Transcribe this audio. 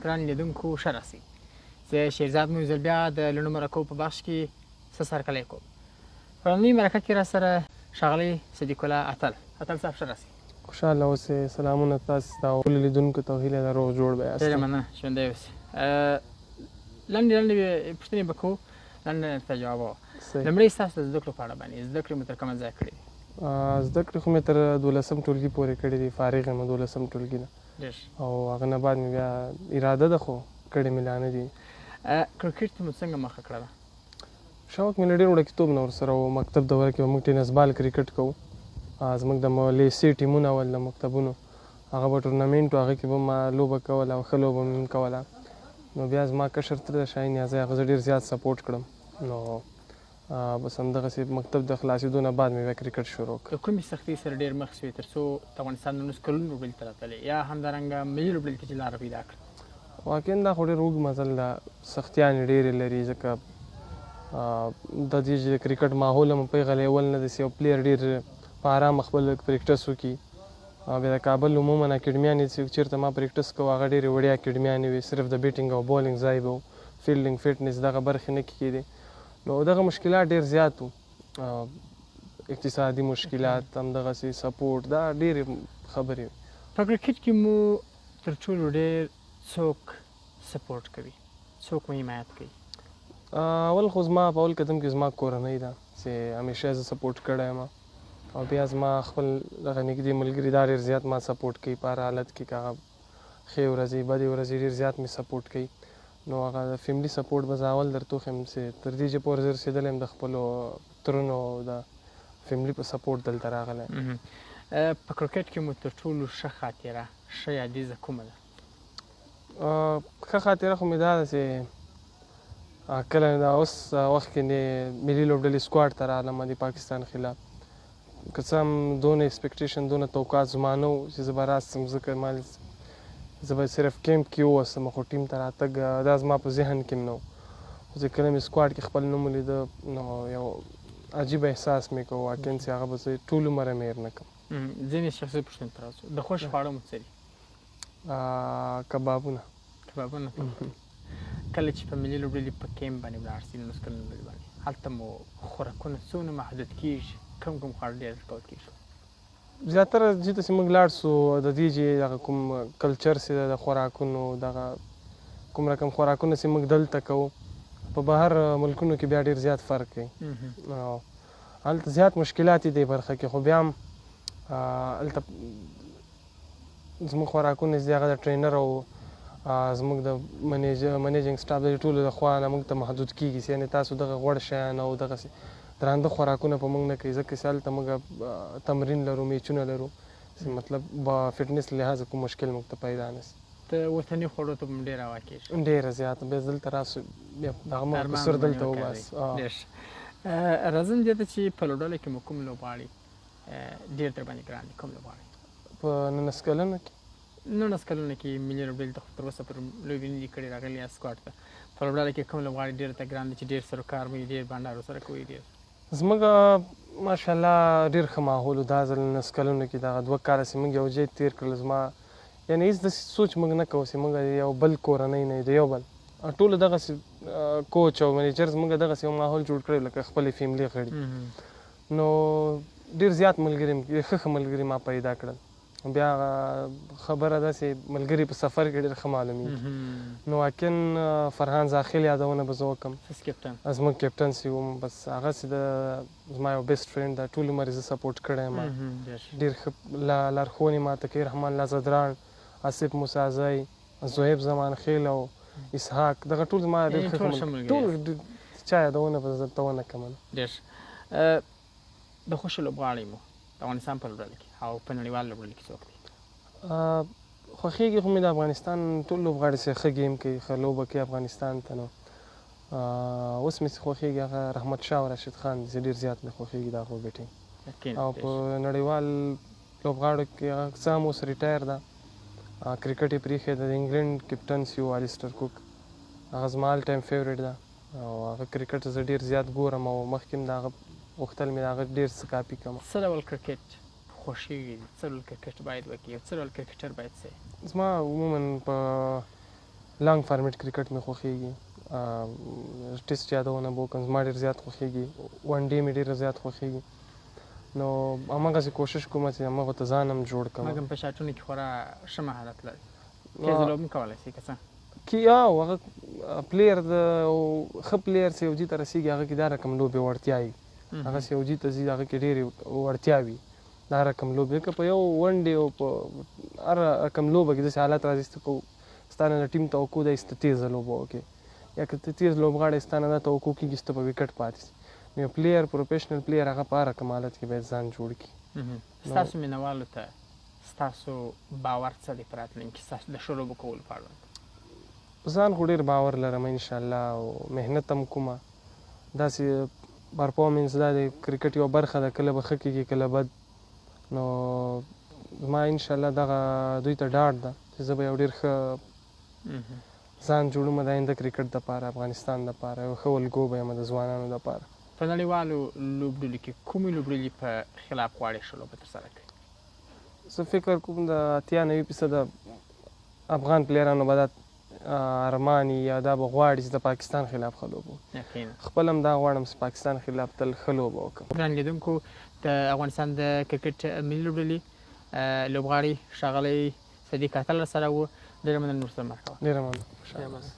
ګران لیدونکو ښه راسئ. زه شیرزاد مو یو ځل بیا د لنډو مرکو په بخش کې څه سرکلی کوم. په نننۍ مرکه کې را سره ښاغلی صدیق الله اتل صاحب ښه راسئ. خوشحاله اوسئ. سلامونه تاسو ته او ټولو لیدونکو ته هیله ده روغ جوړ به یاست. ډېره مننه، ژوندی اوسئ. لنډې پوښتنې به کوو، لنډ ته جواب ووایه. لومړی ستاسو د زده کړو په اړه باندې زده کړې مو تر کومه ځایه کړې دي؟ زده کړې خو مې تر 12م ټولګي پورې کړې دي. فارغ یم 12م ټولګي نه، او هغه نه بعد مې بیا اراده ده خو کړې مې لا نه دي. کرکټ مو څنګه مخه کړه؟ شوق مې له ډېر وړکتوب نه ورسره و. مکتب دوره کې به موږ ټېنس بال کرکټ کوو. زموږ د لیسې ټیمونه ول د مکتبونو، هغه به ټورنمنټ و، هغه کې به ما لوبه کوله او ښه لوبه مې هم کوله. نو بیا زما کشر تره د شاهین نیازی، هغه زه ډېر زیات سپورټ کړم. نو بس همدغسې مکتب د خلاصېدو نه بعد مې بیا کرکټ شروع کړ. د کومې سختۍ سره ډېر مخ شوې تر څو د افغانستان د 19 کلونو لوبډلې ته راتلې، یا همدارنګه ملي لوبډلې ته چې لاره پیدا کړه؟ واقعا دا خو ډېر اوږد مزل ده، سختیانې ډېرې لري، ځکه د دې چې د کرکټ ماحول هم په هغه لیول نه داسې یو پلیر ډېر په ارامه خپل پریکټس وکړي. بیا د کابل عموما اکیډمیانې چې چېرته ما پریکټس کوو هغه ډېرې وړیا اکیډمیانې وې، صرف د بیټینګ او بالینګ ځای به و، فیلډینګ فټنس دغه برخې نه کېدې. نو دغه مشکلات ډېر زیات وو، اقتصادي مشکلات، همدغسې سپورټ، دا ډېرې خبرې وې. په کرکټ کې مو تر ټولو ډېر څوک سپورټ کوي، څوک مو حمایت کوي؟ اول خو زما په اول قدم کې زما کورنۍ ده چې همیشه زه سپورټ کړی یم، او بیا زما خپل دغه نږدې ملګري دا ډېر زیات ما سپورټ کوي په هر حالت کې، که هغه ښې ورځې بدې ورځې ډېر زیات مې سپورټ کوي. نو هغه د فیملي سپورټ به زه اول درته وښیم چې تر دې چې پورې زه رسېدلی یم د خپلو ترونو او د فیملي په سپورټ دلته راغلی. په کرکټ کې مو تر ټولو ښه خاطره، ښه یادیزه کومه ده؟ ښه خاطره خو مې دا ده چې کله دا اوس وخت کې ملي لوبډلې سکواډ ته رالم د پاکستان خلاف، که څه هم دونه ایکسپیکټیشن دونه توقعات زما نه وو چې زه به راستم، ځکه زه به صرف کیمپ کې ووسم، خو ټیم ته راتګ دا زما په ذهن کې هم نه و. خو چې کله مې سکواډ کې خپل نوم ولیده نو یو عجیب احساس مې کوو، واقعا چې هغه به زه ټول عمر مې هېر نه کړم. ځینې شخصي پوښتنې ته راځو، د خوښ خواړه مو څه دي؟ کبابونه. کله چې په ملي لوبډلې په کیمپ باندې ولاړ شئ، 19 کلن لوبډلې باندې، هلته مو خوراکونه څومره محدود کېږي؟ کوم خواړه ډېر ورکول کېږي؟ زیاتره چېرته چې موږ لاړ سو د دې چې دغه کوم کلچر چې د خوراکونو دغه کوم رقم خوراکونه چې موږ دلته کوو، په بهر ملکونو کې بیا ډېر زیات فرق کوي. هلته زیات مشکلات دي برخه کې، خو بیا هم هلته زموږ خوراکونه چې هغه د ټرینر او زموږ د منیجنګ سټاف د ټولو د خوا نه موږ ته محدود کېږي، یعنې تاسو دغه غوړ شیان او دغسې درانده خوراکونه په موږ نه کوي، ځکه چې هلته موږ تمرین لرو، میچونه لرو، مطلب با فټنس لحاظه کوم مشکل موږ ته پیدا نه شي. د وطني خوړو ته هم ډېره هوا کېږي؟ ډېره زیاته. بیا دلته راسو بیا دغه مو قصر دلته وباسو. راځم دې ته چې په لوبډله کې مو کوم لوبغاړي ډېر در باندې ګران دي؟ کوم لوبغاړي په 19 کلنه کې؟ 19 کلونه کې ملي لوبډلې ته تر اوسه پورې لوبې نه دي کړې، راغلي یاست سکواډ ته. په لوبډله کې کوم لوبغاړي ډېر ته ګران دي چې ډېر سروکار مو ډېر بانډار ورسره کوئ؟ ډېر زموږ ماشاءالله ډېر ښه ماحول و دا ځل 19 کلونو کې. دغه 2 کاله چې موږ یو ځای تېر کړل، زما یعنې هېڅ داسې سوچ موږ نه کوو چې موږ یو بل کورنۍ نه یو، د یو بل ټولو دغسې کوچ او منیجر زموږ دغسې یو ماحول جوړ کړی لکه خپلې فیملي غړي. نو ډېر زیات ملګري ښه ملګري ما پیدا کړل. بیا خبره ده چې ملګري په سفر کې ډېر ښه معلومېږي. نو واقعا فرحان زاخیل یادونه به زه وکړم، زموږ کیپټن چې وم، بس هغه چې زما یو بیسټ فرینډ ده، ټول عمر یې زه سپورټ کړی یم. ډېر ښه لارښوونې ما ته کوي، رحمان الله زدران، آصف موسازی، زهیب زمان خیل او اسحاق، دغه ټول زما ډېر ښه ملګري، ټول چا یادونه به زه درته ونه کړم. ډېر د خوښو لوبغاړی مو د افغانستان په لوبډله کې او په نړیوال لوبډله کې څوک دی؟ خوښېږي خو مې د افغانستان ټول لوبغاړي چې ښه ګیم کوي، ښه لوبه کوي افغانستان ته. نو اوس مې چې خوښېږي هغه رحمت شاه او راشد خان دي چې ډېر زیات مې خوښېږي د هغوی بیټینګ. او په نړیوال لوبغاړو کې هغه څه هم اوس ریټایر ده، کرکټ یې پرېښی ده. د انګلینډ کپټن چې و الیسټر کوک، هغه زما آل ټایم فیورټ ده، او هغه کرکټ زه ډېر زیات ګورم، او مخکې هم د هغه غوښتل مې د هغه ډېر څه کاپي کړم. څه ډول کرکټ خوښېږي؟ څه ډول کرکټ باید وکړي؟ څه ډول کرکټر باید څه؟ زما عموما په لانګ فارمیټ کرکټ مې خوښیږي، ټیسټ یادونه به وکړم زما ډېر زیات خوښیږي، ون ډے مې ډېر زیات خوښیږي. نو هماغسې کوشش کوم چې همغو ته ځان هم جوړ کړم. مګر په شاټونو کې خورا ښه مهارت لري، تیز لوبه هم کولی شي که څه هغه پلیر د ښه پلیر چې یو ځای ته رسېږي هغه کې دا رقم لوبې وړتیاوي، هغسې یو ځای ته ځي هغه کې ډېرې وړتیاوي دا رقم لوبې، که په یو ون ډے او په هر رقم لوبه کې داسې حالت راځي چې ستا نه د ټیم توقع دی چې ته تیزه لوبه وکړې، یا که ته تیز لوبغاړی ستا نه دا توقع کېږي چې ته په وکټ پاتې شي. نو یو پلیر پروفیشنل پلیر هغه په هر رقم حالت کې باید ځان جوړ کړي. ستاسو مینهوالو ته ستاسو باور څه دی په راتلونکي ستاسو د ښه لوبو کولو په اړوند؟ ځان خو ډېر باور لرم انشاءالله او محنت هم کومه، داسې پرفارمنس دا د کرکټ یوه برخه ده، کله به ښه کېږي کله بد. نو زما انشاءالله دغه دوی ته ډاډ ده چې زه به یو ډېر ښه ځان جوړوم د آینده کرکټ دپاره، افغانستان دپاره یو ښه ولګو به یم د ځوانانو دپاره. په نړیوالو لوبډلو کې کومې لوبډلې په خلاف غواړې ښه لوبه ترسره کړي؟ زه فکر کوم د 80-90% افغان پلیرانو به دا ارمان یا دا به غواړي چې د پاکستان خلاف ښه لوبه یقینا خپل هم دا غواړم چې پاکستان خلاف تل ښه لوبه وکړم. ګران لیدونکو، د افغانستان د کرکټ ملي لوبډلې لوبغاړي ښاغلی صدیق اتل سره و. ډېره مننه ورسره مرکه وکړه. ډېره مننه.